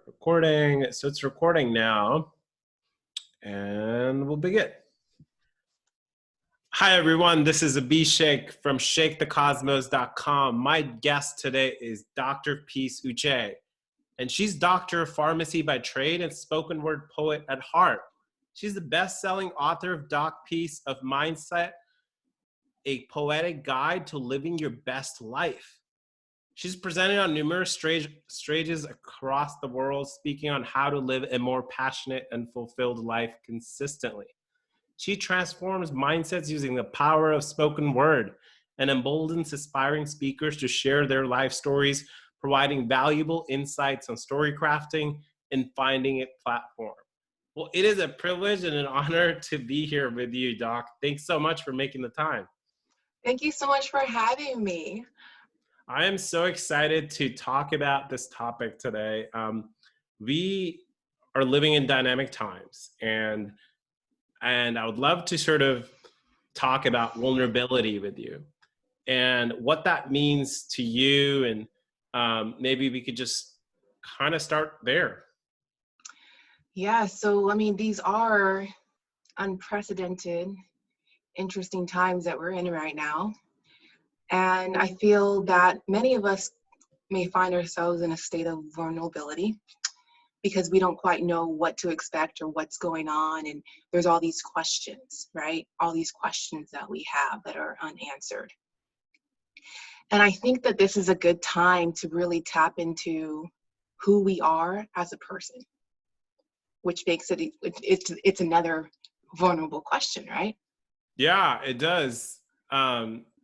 Recording. So it's recording now, and we'll begin. Hi, everyone. This is Abhishek from shakethecosmos.com. My guest today is doc.Peace, and she's Doctor of Pharmacy by trade and spoken word poet at heart. She's the best-selling author of doc.Peace of Mindset, a poetic guide to living your best life. She's presented on numerous stages across the world, speaking on how to live a more passionate and fulfilled life consistently. She transforms mindsets using the power of spoken word and emboldens aspiring speakers to share their life stories, providing valuable insights on story crafting and finding a platform. Well, it is a privilege and an honor to be here with you, Doc. Thanks so much for making the time. Thank you so much for having me. I am so excited to talk about this topic today. We are living in dynamic times, and I would love to sort of talk about vulnerability with you and what that means to you, and maybe we could just kind of start there. Yeah, so I mean, these are unprecedented, interesting times that we're in right now. And I feel that many of us may find ourselves in a state of vulnerability because we don't quite know what to expect or what's going on. And there's all these questions, right? All these questions that we have that are unanswered. And I think that this is a good time to really tap into who we are as a person, which makes it's another vulnerable question, right? Yeah, it does.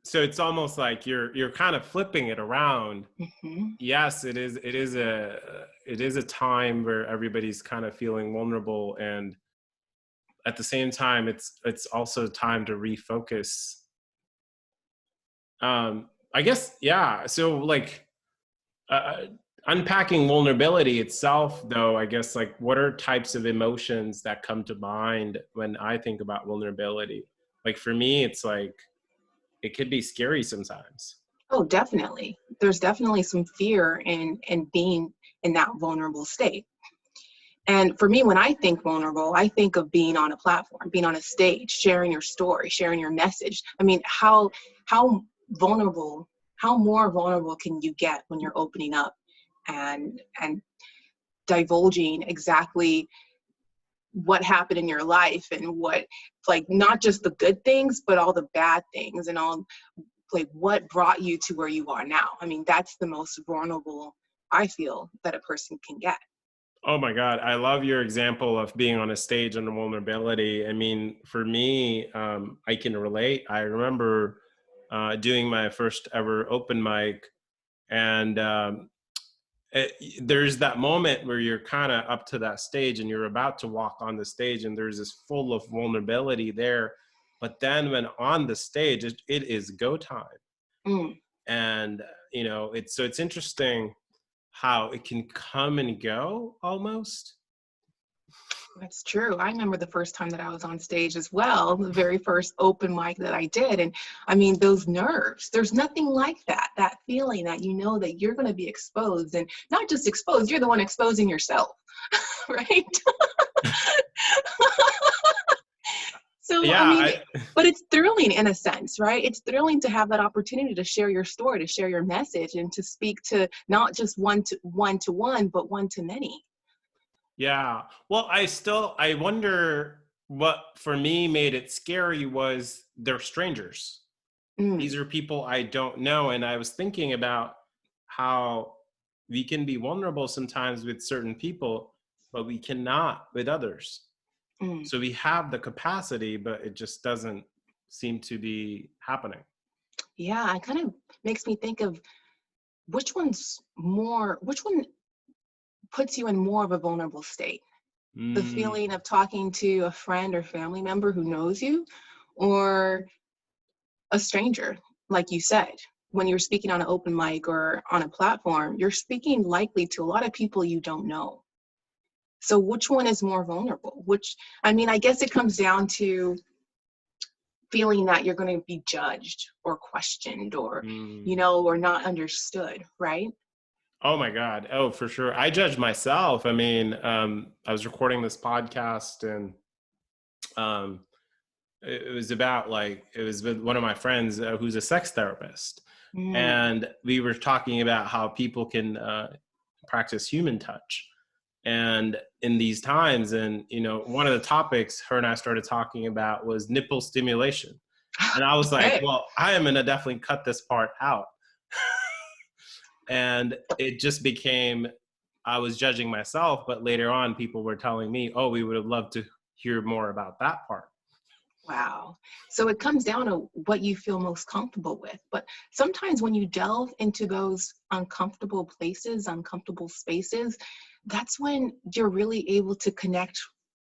So it's almost like you're kind of flipping it around. Mm-hmm. Yes, it is a time where everybody's kind of feeling vulnerable, and at the same time it's also time to refocus. I guess, yeah. So like unpacking vulnerability itself, though, I guess, like, what are types of emotions that come to mind when I think about vulnerability? Like, for me, it's like it could be scary sometimes. Oh, definitely. There's definitely some fear in being in that vulnerable state. And for me, when I think vulnerable, I think of being on a platform, being on a stage, sharing your story, sharing your message. I mean, how vulnerable, how more vulnerable can you get when you're opening up and divulging exactly what happened in your life and what, like, not just the good things, but all the bad things and all, like, what brought you to where you are now. I mean, that's the most vulnerable I feel that a person can get. Oh my God, I love your example of being on a stage and vulnerability. I mean, for me, I can relate. I remember doing my first ever open mic, and there's that moment where you're kind of up to that stage and you're about to walk on the stage, and there's this full of vulnerability there. But then when on the stage, it is go time. Mm. And, it's interesting how it can come and go almost. That's true. I remember the first time that I was on stage as well, the very first open mic that I did. And I mean, those nerves, there's nothing like that feeling that you know that you're going to be exposed, and not just exposed, you're the one exposing yourself, right? So, Yeah, I mean, but it's thrilling in a sense, right? It's thrilling to have that opportunity to share your story, to share your message, and to speak to not just one to one, but one to many. yeah. Well, I wonder what for me made it scary was they're strangers. Mm. These are people I don't know. And I was thinking about how we can be vulnerable sometimes with certain people, but we cannot with others. Mm. So we have the capacity, but it just doesn't seem to be happening. Yeah, it kind of makes me think of which one puts you in more of a vulnerable state? The Mm. feeling of talking to a friend or family member who knows you, or a stranger, like you said. When you're speaking on an open mic or on a platform, you're speaking likely to a lot of people you don't know. So which one is more vulnerable? I guess it comes down to feeling that you're going to be judged or questioned or, Mm. or not understood, right? Oh my God. Oh, for sure. I judge myself. I mean, I was recording this podcast, and um, it was about like, it was with one of my friends who's a sex therapist. Mm. And we were talking about how people can practice human touch. And in these times, and, one of the topics her and I started talking about was nipple stimulation. And I was like, Okay. well, I am going to definitely cut this part out. And it just became, I was judging myself, but later on people were telling me, oh, we would have loved to hear more about that part. Wow. So it comes down to what you feel most comfortable with. But sometimes when you delve into those uncomfortable places, uncomfortable spaces, that's when you're really able to connect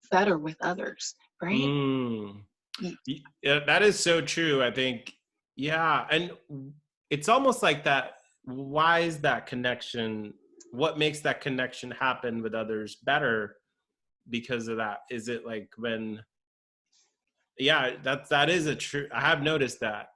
better with others, right? Mm. Y- Yeah, that is so true. I think, yeah. And it's almost like that. Why is that connection? What makes that connection happen with others better because of that? Is it like when, yeah, that is a true, I have noticed that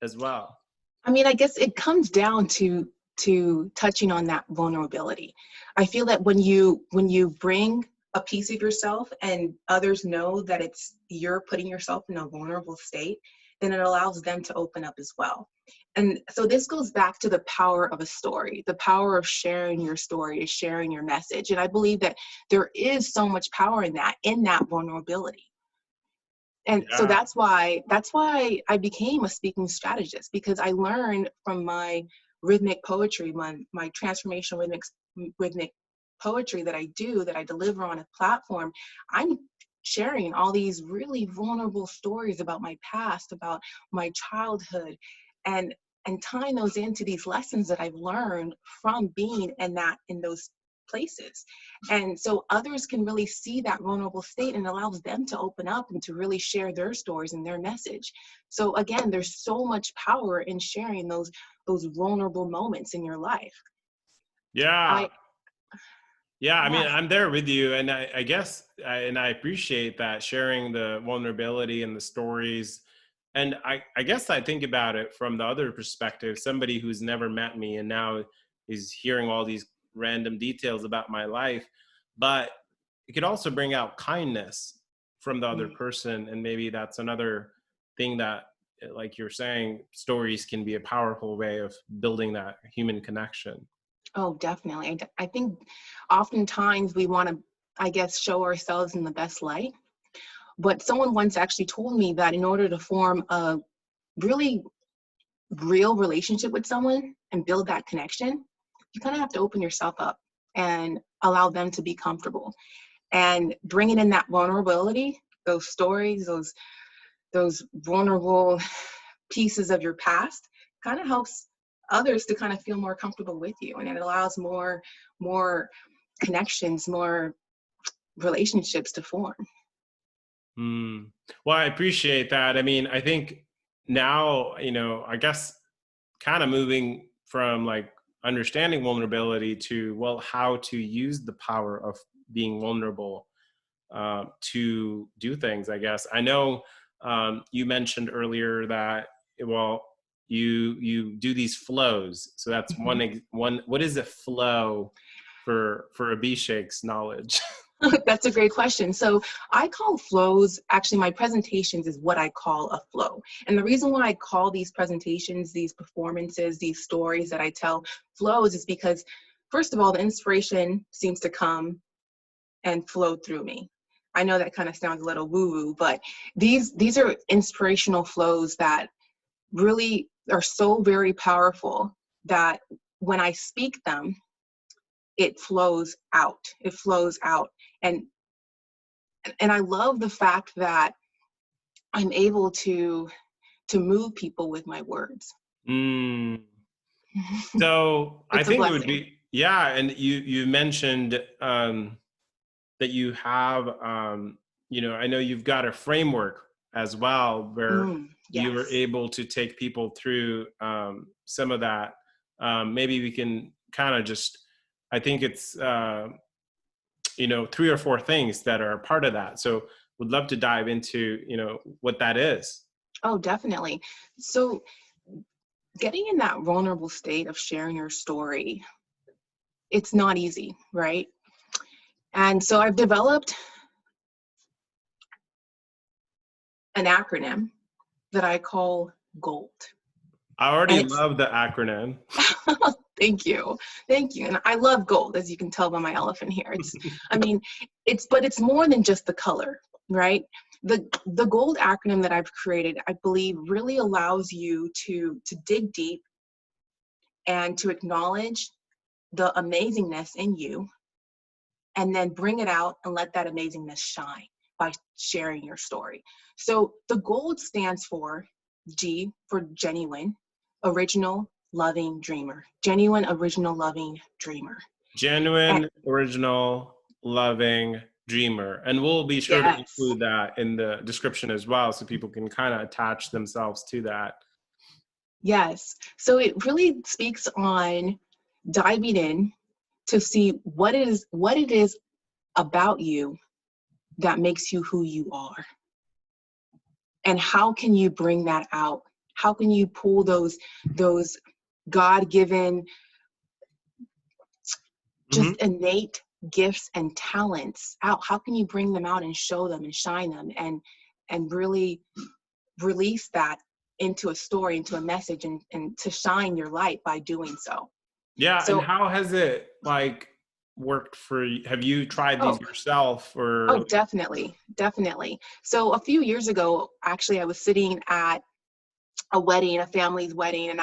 as well. I mean, I guess it comes down to touching on that vulnerability. I feel that when you bring a piece of yourself and others know that it's you're putting yourself in a vulnerable state, then it allows them to open up as well. And so this goes back to the power of a story. The power of sharing your story is sharing your message. And I believe that there is so much power in that vulnerability. And so Yeah. that's why I became a speaking strategist, because I learned from my rhythmic poetry, my transformational rhythmic poetry that I deliver on a platform. I'm sharing all these really vulnerable stories about my past, about my childhood, and tying those into these lessons that I've learned from being in those places. And so others can really see that vulnerable state, and allows them to open up and to really share their stories and their message. So again, there's so much power in sharing those vulnerable moments in your life. Yeah. I Yeah, I mean, Yes. I'm there with you, and I guess, and I appreciate that sharing the vulnerability and the stories. And I guess I think about it from the other perspective, somebody who's never met me and now is hearing all these random details about my life. But it could also bring out kindness from the other Mm. person, and maybe that's another thing that, like you're saying, stories can be a powerful way of building that human connection. Oh, definitely. I think oftentimes we want to, I guess, show ourselves in the best light. But someone once actually told me that in order to form a really real relationship with someone and build that connection, you kind of have to open yourself up and allow them to be comfortable. And bringing in that vulnerability, those stories, those vulnerable pieces of your past, kind of helps others to kind of feel more comfortable with you, and it allows more connections, more relationships to form. Mm. Well, I appreciate that. I mean, I think now, I guess kind of moving from like understanding vulnerability to, well, how to use the power of being vulnerable to do things, I guess. I know you mentioned earlier that, well, you do these flows. So that's Mhm. one. What is a flow for Abhishek's knowledge? That's a great question. So I call flows, actually my presentations is what I call a flow. And the reason why I call these presentations, these performances, these stories that I tell flows is because, first of all, the inspiration seems to come and flow through me. I know that kind of sounds a little woo-woo, but these are inspirational flows that really are so very powerful that when I speak them, it flows out. It flows out. And I love the fact that I'm able to move people with my words. Mm. So I It's a think it would blessing. be, yeah. And you mentioned that you have, I know you've got a framework as well where you were Yes. able to take people through some of that. Maybe we can kind of just, I think it's, three or four things that are part of that. So would love to dive into, what that is. Oh, definitely. So getting in that vulnerable state of sharing your story, it's not easy, right? And so I've developed an acronym that I call GOLD. I already love the acronym. Thank you. Thank you. And I love gold, as you can tell by my elephant here. But it's more than just the color, right? The GOLD acronym that I've created, I believe, really allows you to dig deep and to acknowledge the amazingness in you, and then bring it out and let that amazingness shine by sharing your story. So the GOLD stands for G for genuine, original, loving dreamer. Genuine, original, loving dreamer. Genuine, original, loving dreamer. And we'll be sure to include that in the description as well, so people can kind of attach themselves to that. Yes. So it really speaks on diving in to see what it is about you that makes you who you are. And how can you bring that out? How can you pull those God-given, just innate gifts and talents out? How can you bring them out and show them and shine them and really release that into a story, into a message, and to shine your light by doing so? Yeah. So, and how has it worked for you? Have you tried these yourself, or? Oh, definitely. So a few years ago, actually, I was sitting at a wedding, a family's wedding, and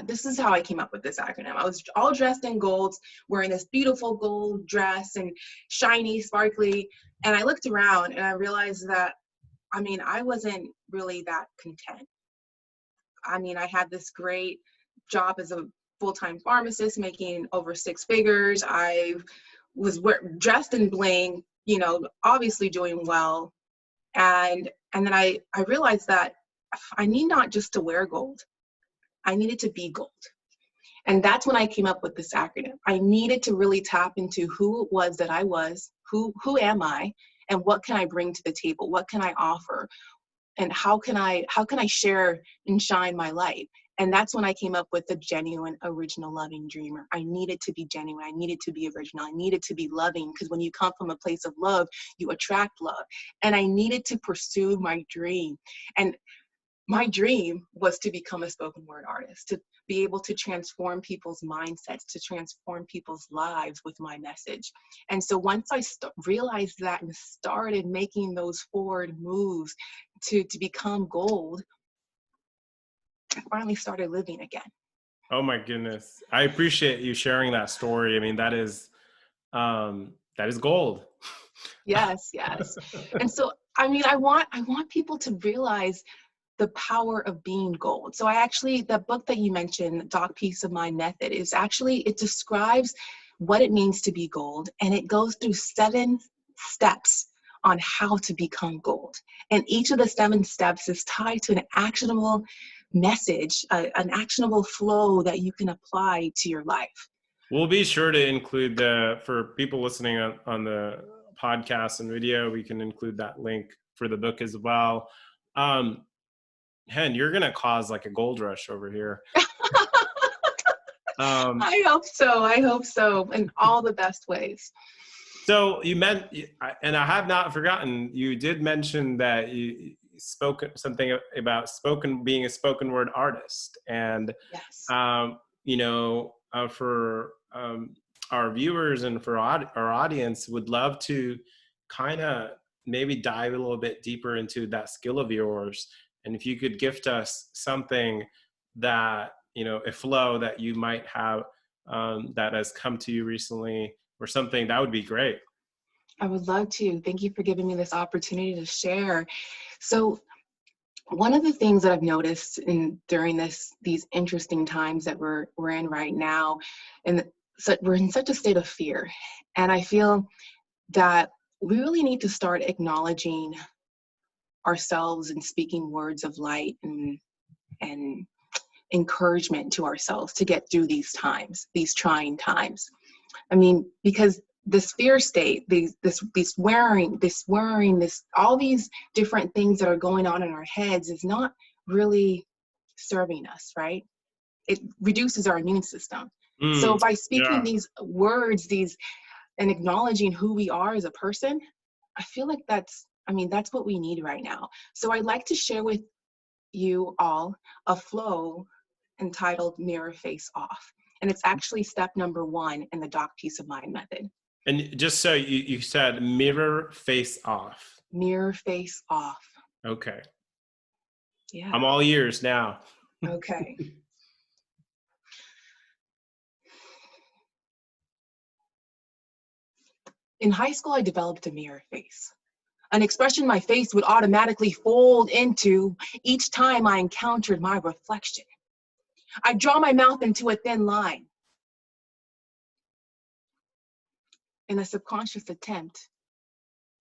this is how I came up with this acronym. I was all dressed in golds, wearing this beautiful gold dress and shiny, sparkly. And I looked around and I realized that, I wasn't really that content. I had this great job as a full-time pharmacist, making over 6 figures. I was dressed in bling, obviously doing well. And then I realized that I need not just to wear gold. I needed to be gold. And that's when I came up with this acronym. I needed to really tap into who it was that I was, who am I, and what can I bring to the table? What can I offer? And how can I share and shine my light? And that's when I came up with the genuine, original, loving dreamer. I needed to be genuine. I needed to be original. I needed to be loving, because when you come from a place of love, you attract love. And I needed to pursue my dream. And my dream was to become a spoken word artist, to be able to transform people's mindsets, to transform people's lives with my message. And so once I realized that and started making those forward moves to become gold, I finally started living again. Oh my goodness. I appreciate you sharing that story. That is gold. Yes. And so, I want people to realize the power of being gold. So the book that you mentioned, doc.Peace of My Method, it describes what it means to be gold. And it goes through 7 steps on how to become gold. And each of the 7 steps is tied to an actionable message, an actionable flow that you can apply to your life. We'll be sure to include for people listening on the podcast and video, we can include that link for the book as well. Hen, you're going to cause a gold rush over here. I hope so, in all the best ways. So you meant, and I have not forgotten, you did mention that you spoke something about being a spoken word artist. And, yes. For our viewers and for our audience, would love to kind of maybe dive a little bit deeper into that skill of yours. And if you could gift us something that, a flow that you might have that has come to you recently or something, that would be great. I would love to. Thank you for giving me this opportunity to share. So one of the things that I've noticed during these interesting times that we're in right now, and so we're in such a state of fear. And I feel that we really need to start acknowledging ourselves and speaking words of light and encouragement to ourselves to get through these trying times. Because this fear state, all these different things that are going on in our heads is not really serving us, right? It reduces our immune system. So Mm, by speaking yeah. these words, and acknowledging who we are as a person, I feel like that's what we need right now. So I'd like to share with you all a flow entitled Mirror Face Off. And it's actually step number 1 in the doc.Peace of Mind method. And just so you said mirror face off. Mirror face off. Okay. Yeah. I'm all ears now. Okay. In high school, I developed a mirror face, an expression my face would automatically fold into each time I encountered my reflection. I'd draw my mouth into a thin line in a subconscious attempt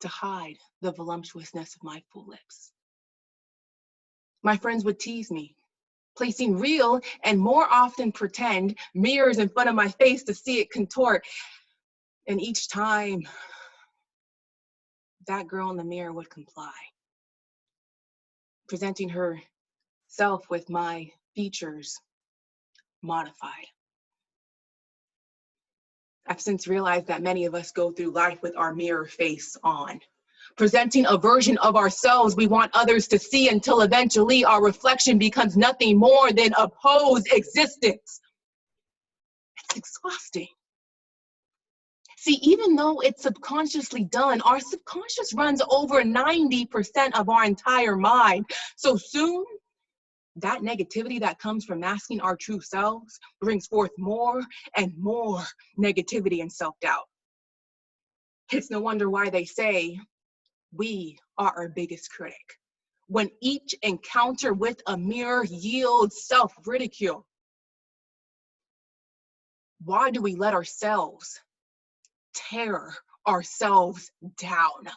to hide the voluptuousness of my full lips. My friends would tease me, placing real and more often pretend mirrors in front of my face to see it contort. And each time, that girl in the mirror would comply, presenting herself with my features modified. I've since realized that many of us go through life with our mirror face on, presenting a version of ourselves we want others to see until eventually our reflection becomes nothing more than a posed existence. It's exhausting. See, even though it's subconsciously done, our subconscious runs over 90% of our entire mind. So soon, that negativity that comes from masking our true selves brings forth more and more negativity and self-doubt. It's no wonder why they say we are our biggest critic. When each encounter with a mirror yields self-ridicule, why do we let ourselves tear ourselves down?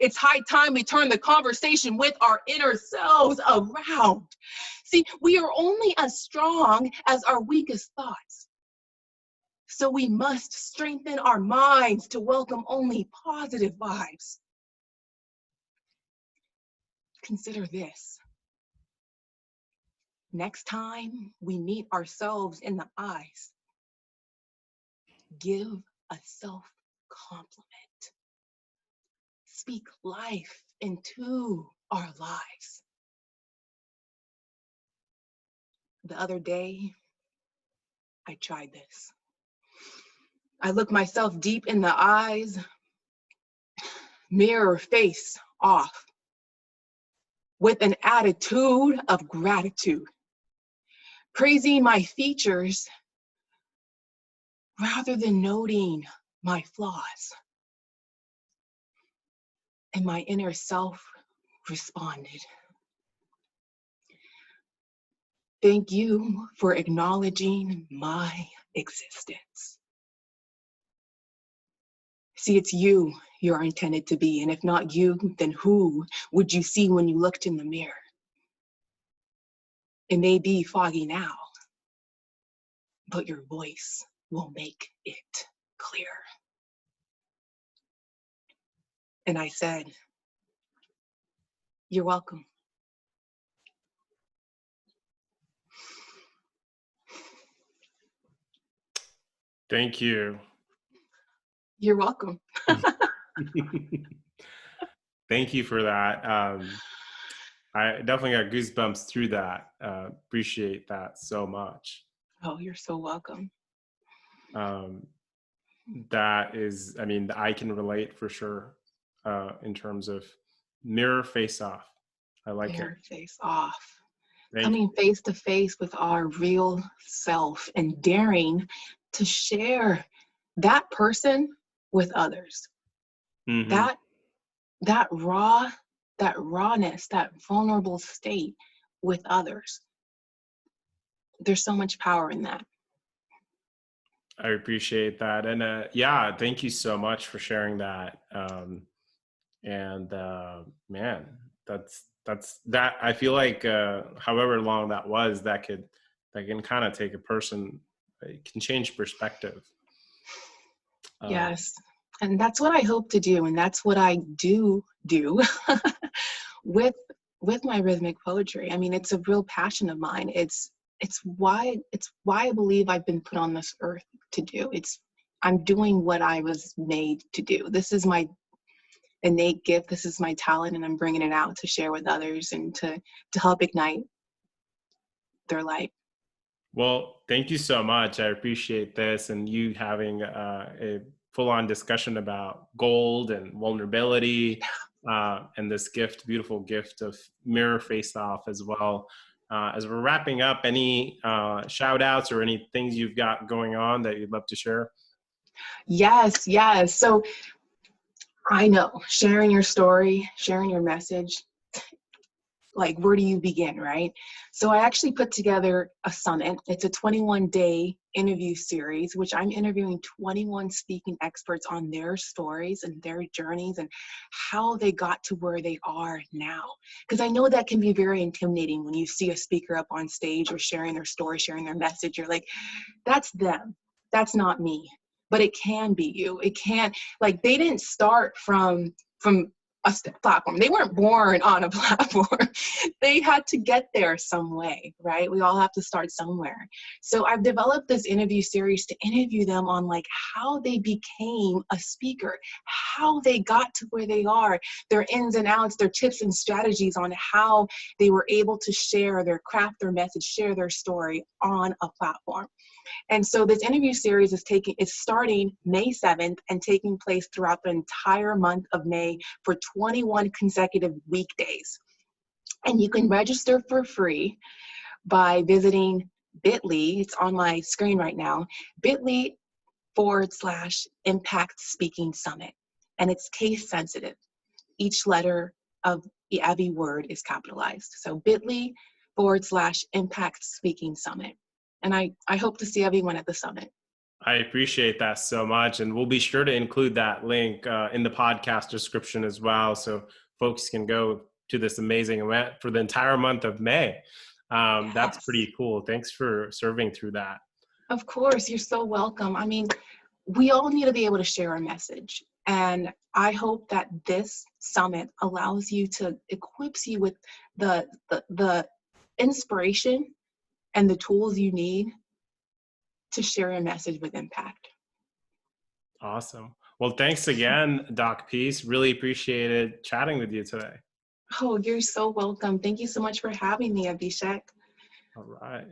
It's high time we turn the conversation with our inner selves around. See, we are only as strong as our weakest thoughts. So we must strengthen our minds to welcome only positive vibes. Consider this. Next time we meet ourselves in the eyes, give a self-compliment. Speak life into our lives. The other day, I tried this. I looked myself deep in the eyes, mirror face off, with an attitude of gratitude, praising my features rather than noting my flaws. And my inner self responded, "Thank you for acknowledging my existence." See, it's you you're intended to be, and if not you, then who would you see when you looked in the mirror? It may be foggy now, but your voice will make it clear. And I said, "You're welcome." Thank you. You're welcome. Thank you for that. I definitely got goosebumps through that. Appreciate that so much. Oh, you're so welcome. That is, I mean, I can relate for sure in terms of mirror face off. I like it. Mirror face off. Thank Coming face to face with our real self and daring to share that person with others. you. Mm-hmm. That rawness, that vulnerable state with others. There's so much power in that. I appreciate that. And yeah, thank you so much for sharing that. And man, that's that. I feel like however long that was, that can kind of take a person, it can change perspective. Yes. And that's what I hope to do. And that's what I do with my rhythmic poetry. I mean, it's a real passion of mine. It's it's why I believe I've been put on this earth to do. I'm doing what I was made to do. This is my innate gift. This is my talent, and I'm bringing it out to share with others and to help ignite their light. Well, thank you so much. I appreciate this and you having a full-on discussion about gold and vulnerability, and this gift, beautiful gift of mirror face-off as well. As we're wrapping up, any shout outs or any things you've got going on that you'd love to share? Yes, yes. So I know sharing your story, sharing your message, like where do you begin, right? So I actually put together a summit. It's a 21-day interview series, which I'm interviewing 21 speaking experts on their stories and their journeys and how they got to where they are now. Because I know that can be very intimidating when you see a speaker up on stage or sharing their story, sharing their message. You're like, that's them. That's not me. But it can be you. It can, like, they didn't start from a platform. They weren't born on a platform. They had to get there some way, right? We all have to start somewhere. So I've developed this interview series to interview them on like how they became a speaker, how they got to where they are, their ins and outs, their tips and strategies on how they were able to share their craft, their message, share their story on a platform. And so this interview series is starting May 7th and taking place throughout the entire month of May for 21 consecutive weekdays. And you can register for free by visiting bit.ly. It's on my screen right now, bit.ly/Impact Speaking Summit. And it's case sensitive. Each letter of every word is capitalized. So bit.ly/Impact Speaking Summit. And I hope to see everyone at the summit. I appreciate that so much. And we'll be sure to include that link in the podcast description as well. So folks can go to this amazing event for the entire month of May. That's Yes. pretty cool. Thanks for serving through that. Of course, you're so welcome. I mean, we all need to be able to share a message. And I hope that this summit allows you equips you with the inspiration and the tools you need to share your message with impact. Awesome. Well, thanks again, doc.Peace. Really appreciated chatting with you today. Oh, you're so welcome. Thank you so much for having me, Abhishek. All right.